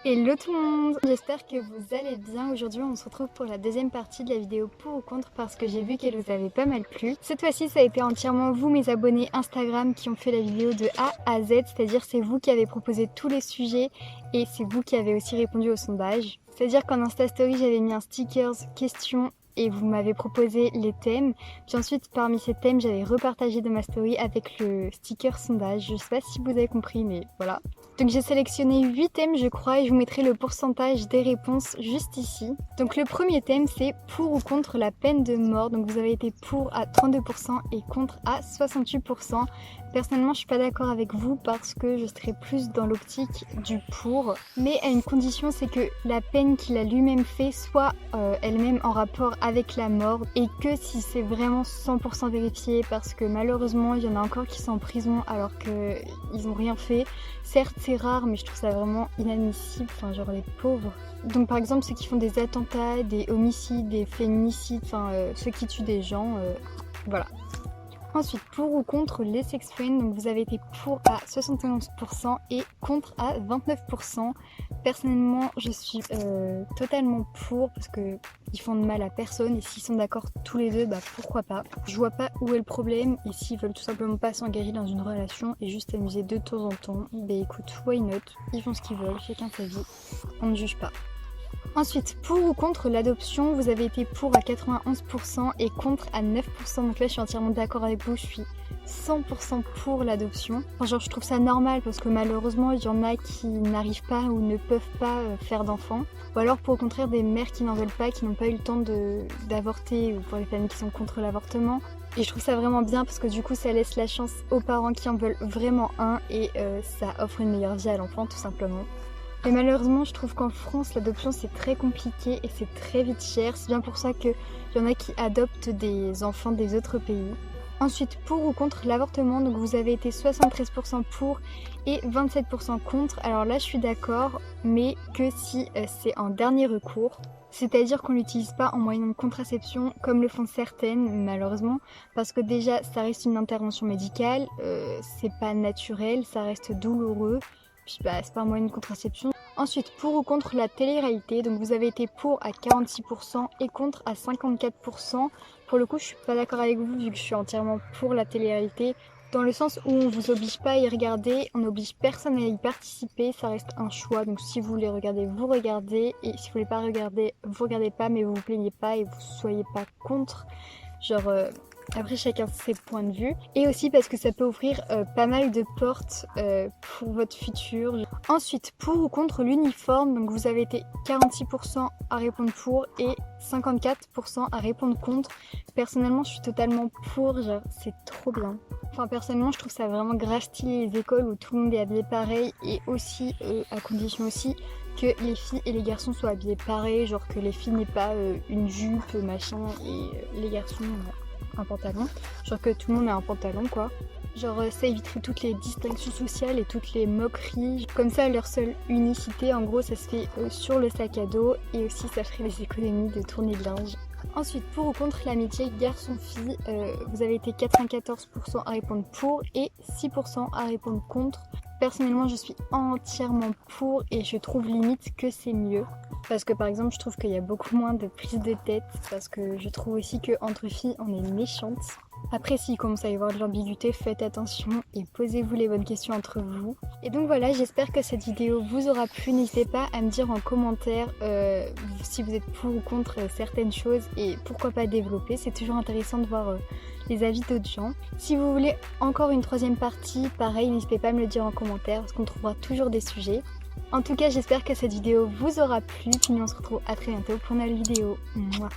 Hello tout le monde, j'espère que vous allez bien. Aujourd'hui on se retrouve pour la deuxième partie de la vidéo pour ou contre parce que j'ai vu qu'elle vous avait pas mal plu. Cette fois-ci ça a été entièrement vous mes abonnés Instagram qui ont fait la vidéo de A à Z, c'est-à-dire c'est vous qui avez proposé tous les sujets et c'est vous qui avez aussi répondu au sondage. C'est-à-dire qu'en Insta Story j'avais mis un stickers question et vous m'avez proposé les thèmes. Puis ensuite parmi ces thèmes j'avais repartagé de ma story avec le sticker sondage. Je sais pas si vous avez compris mais voilà. Donc j'ai sélectionné 8 thèmes je crois et je vous mettrai le pourcentage des réponses juste ici. Donc le premier thème c'est pour ou contre la peine de mort. Donc vous avez été pour à 32% et contre à 68%. Personnellement je suis pas d'accord avec vous parce que je serais plus dans l'optique du pour. Mais à une condition, c'est que la peine qu'il a lui-même fait soit elle-même en rapport avec la mort et que si c'est vraiment 100% vérifié, parce que malheureusement il y en a encore qui sont en prison alors qu'ils n'ont rien fait. Certes c'est rare mais je trouve ça vraiment inadmissible, enfin genre les pauvres. Donc par exemple ceux qui font des attentats, des homicides, des féminicides, enfin ceux qui tuent des gens, voilà. Ensuite, pour ou contre les sex friends, donc vous avez été pour à 71% et contre à 29%. Personnellement, je suis totalement pour parce que ils font de mal à personne et s'ils sont d'accord tous les deux, bah pourquoi pas. Je vois pas où est le problème et s'ils veulent tout simplement pas s'engager dans une relation et juste s'amuser de temps en temps, bah écoute, why not, ils font ce qu'ils veulent, chacun sa vie, on ne juge pas. Ensuite, pour ou contre l'adoption, vous avez été pour à 91% et contre à 9%. Donc là, je suis entièrement d'accord avec vous, je suis 100% pour l'adoption. Enfin, genre, je trouve ça normal parce que malheureusement, il y en a qui n'arrivent pas ou ne peuvent pas faire d'enfants. Ou alors, pour au contraire, des mères qui n'en veulent pas, qui n'ont pas eu le temps d'avorter ou pour les familles qui sont contre l'avortement. Et je trouve ça vraiment bien parce que du coup, ça laisse la chance aux parents qui en veulent vraiment un et ça offre une meilleure vie à l'enfant, tout simplement. Mais malheureusement, je trouve qu'en France, l'adoption c'est très compliqué et c'est très vite cher. C'est bien pour ça qu'il y en a qui adoptent des enfants des autres pays. Ensuite, pour ou contre l'avortement, donc vous avez été 73% pour et 27% contre. Alors là, je suis d'accord, mais que si c'est en dernier recours. C'est-à-dire qu'on l'utilise pas en moyen de contraception comme le font certaines, malheureusement, parce que déjà, ça reste une intervention médicale, c'est pas naturel, ça reste douloureux. Puis bah c'est pas un moyen de contraception. Ensuite, pour ou contre la télé-réalité, donc vous avez été pour à 46% et contre à 54%. Pour le coup, je suis pas d'accord avec vous vu que je suis entièrement pour la télé-réalité, dans le sens où on vous oblige pas à y regarder, on n'oblige personne à y participer, ça reste un choix. Donc si vous voulez regarder, vous regardez, et si vous voulez pas regarder, vous regardez pas, mais vous vous plaignez pas et vous soyez pas contre. Genre après chacun ses points de vue et aussi parce que ça peut ouvrir pas mal de portes pour votre futur. Ensuite, pour ou contre l'uniforme, donc vous avez été 46% à répondre pour et 54% à répondre contre. Personnellement je suis totalement pour, genre c'est trop bien. Enfin personnellement je trouve ça vraiment grave stylé les écoles où tout le monde est habillé pareil et aussi à condition aussi que les filles et les garçons soient habillés pareil, genre que les filles n'aient pas une jupe machin et les garçons un pantalon, genre que tout le monde a un pantalon quoi. Genre ça éviterait toutes les distinctions sociales et toutes les moqueries. Comme ça leur seule unicité en gros ça se fait sur le sac à dos et aussi ça ferait les économies de tourner de linge. Ensuite, pour ou contre l'amitié garçon-fille, vous avez été 94% à répondre pour et 6% à répondre contre. Personnellement, je suis entièrement pour et je trouve limite que c'est mieux. Parce que par exemple, je trouve qu'il y a beaucoup moins de prise de tête. Parce que je trouve aussi qu'entre filles, on est méchantes. Après, s'il commence à y avoir de l'ambiguïté, faites attention et posez-vous les bonnes questions entre vous. Et donc voilà, j'espère que cette vidéo vous aura plu. N'hésitez pas à me dire en commentaire si vous êtes pour ou contre certaines choses et pourquoi pas développer. C'est toujours intéressant de voir les avis d'autres gens. Si vous voulez encore une troisième partie, pareil, n'hésitez pas à me le dire en commentaire parce qu'on trouvera toujours des sujets. En tout cas, j'espère que cette vidéo vous aura plu. Puis nous on se retrouve à très bientôt pour une nouvelle vidéo. Mouah.